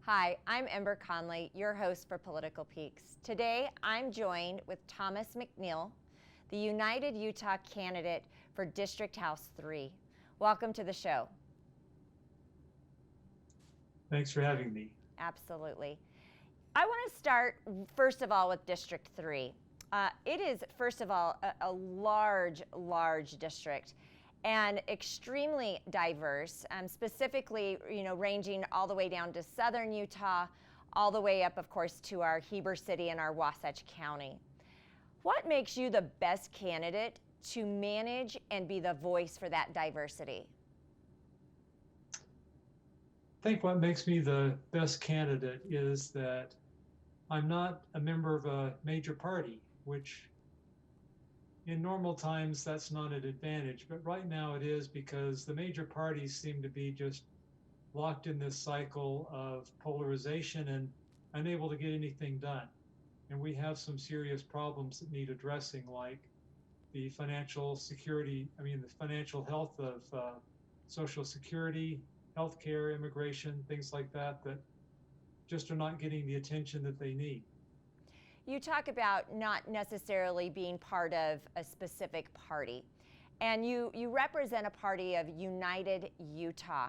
Hi, I'm Ember Conley, your host for Political Peeks. Today, I'm joined with Thomas McNeil, the United Utah candidate for District House 3. Welcome to the show. Thanks for having me. Absolutely. I want to start, first of all, with District 3. It is, first of all, a large district and extremely diverse, specifically, ranging all the way down to southern Utah, all the way up, of course, to our Heber City and our Wasatch County. What makes you the best candidate to manage and be the voice for that diversity? I think what makes me the best candidate is that I'm not a member of a major party, which in normal times that's not an advantage, but right now it is because the major parties seem to be just locked in this cycle of polarization and unable to get anything done. And we have some serious problems that need addressing, like the financial health of Social Security, healthcare, immigration, things like that, that just are not getting the attention that they need. You talk about not necessarily being part of a specific party, and you represent a party of United Utah.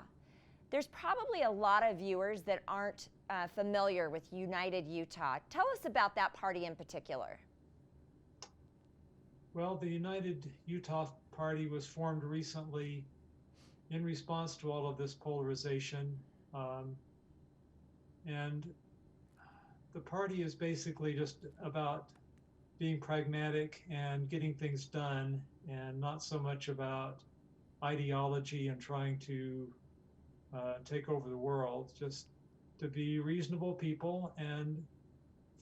There's probably a lot of viewers that aren't familiar with United Utah. Tell us about that party in particular. Well, the United Utah Party was formed recently in response to all of this polarization. And the party is basically just about being pragmatic and getting things done, and not so much about ideology and trying to take over the world, just to be reasonable people and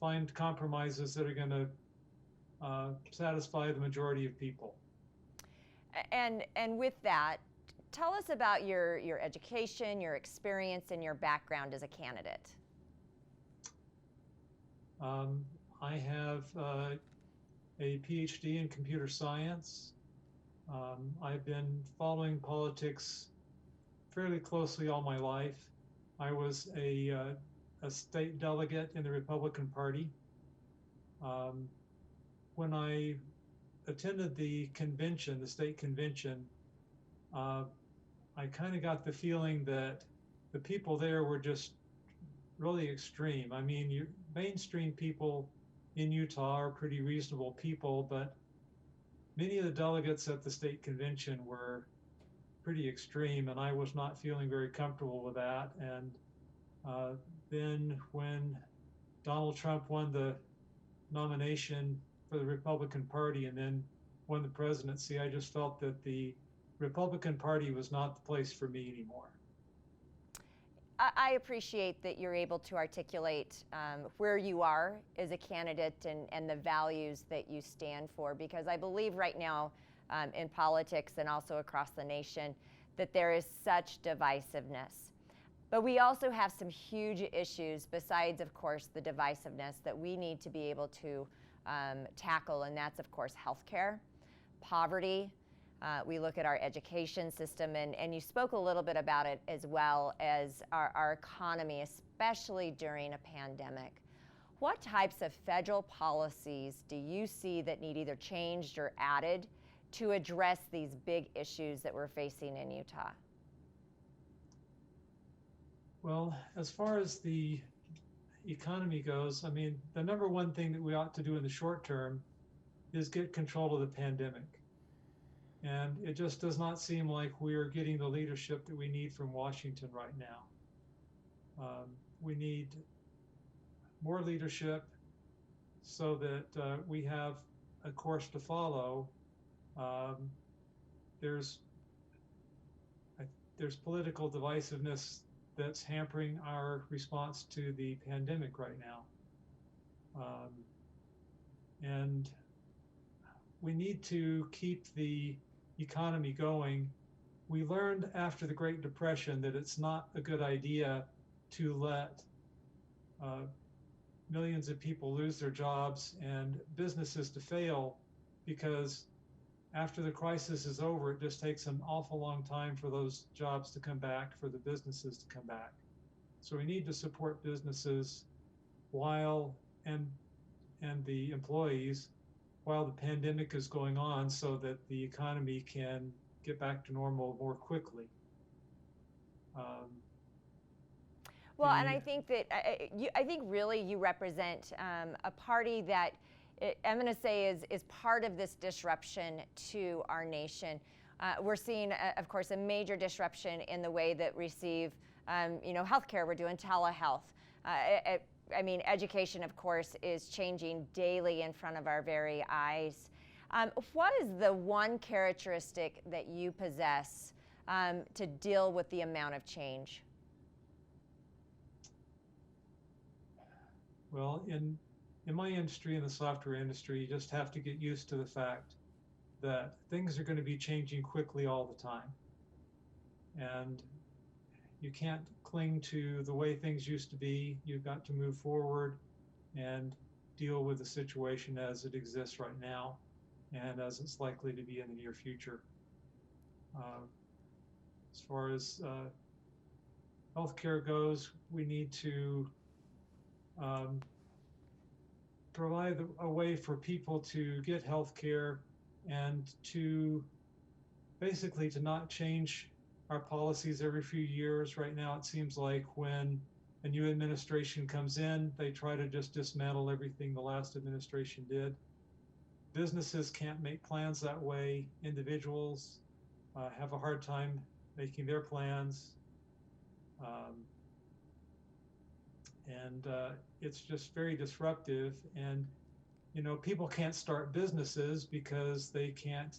find compromises that are going to satisfy the majority of people. And with that, tell us about your education, your experience, and your background as a candidate. I have a PhD in computer science. I've been following politics fairly closely all my life. I was a state delegate in the Republican Party. When I attended the convention, the state convention, I kind of got the feeling that the people there were just really extreme. I mean, mainstream people in Utah are pretty reasonable people, but many of the delegates at the state convention were pretty extreme, and I was not feeling very comfortable with that. And then when Donald Trump won the nomination for the Republican Party and then won the presidency, I just felt that the Republican Party was not the place for me anymore. I appreciate that you're able to articulate where you are as a candidate and the values that you stand for, because I believe right now in politics and also across the nation that there is such divisiveness. But we also have some huge issues besides, of course, the divisiveness that we need to be able to tackle, and that's, of course, healthcare, poverty. We look at our education system, and you spoke a little bit about it as well as our economy, especially during a pandemic. What types of federal policies do you see that need either changed or added to address these big issues that we're facing in Utah? Well, as far as the economy goes, I mean, the number one thing that we ought to do in the short term is get control of the pandemic. And it just does not seem like we're getting the leadership that we need from Washington right now. We need more leadership so that we have a course to follow. There's political divisiveness that's hampering our response to the pandemic right now. And we need to keep the economy going. We learned after the Great Depression that it's not a good idea to let millions of people lose their jobs and businesses to fail, because after the crisis is over, it just takes an awful long time for those jobs to come back, for the businesses to come back. So we need to support businesses while and the employees while the pandemic is going on, so that the economy can get back to normal more quickly. Well, and I think that I think really you represent a party that I'm going to say is part of this disruption to our nation. We're seeing, of course, a major disruption in the way that receive, healthcare. We're doing telehealth. I mean, education, of course, is changing daily in front of our very eyes. What is the one characteristic that you possess to deal with the amount of change? Well, in my industry, in the software industry, you just have to get used to the fact that things are going to be changing quickly all the time. And you can't cling to the way things used to be. You've got to move forward and deal with the situation as it exists right now and as it's likely to be in the near future. As far as healthcare goes, we need to provide a way for people to get health care and to basically to not change our policies every few years. Right now, it seems like when a new administration comes in, they try to just dismantle everything the last administration did. Businesses can't make plans that way. Individuals have a hard time making their plans. And it's just very disruptive. And, people can't start businesses because they can't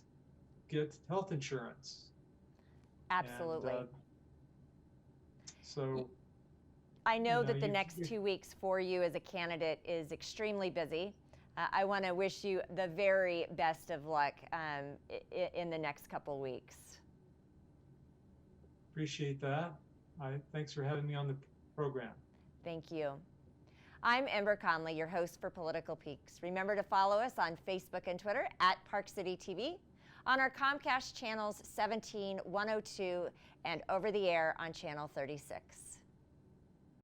get health insurance. Absolutely. And, so I know that the next 2 weeks for you as a candidate is extremely busy. I want to wish you the very best of luck in the next couple weeks. Appreciate that. Thanks for having me on the program. Thank you. I'm Ember Conley, your host for Political Peeks. Remember to follow us on Facebook and Twitter at Park City TV, on our Comcast channels 17, 102, and over the air on channel 36.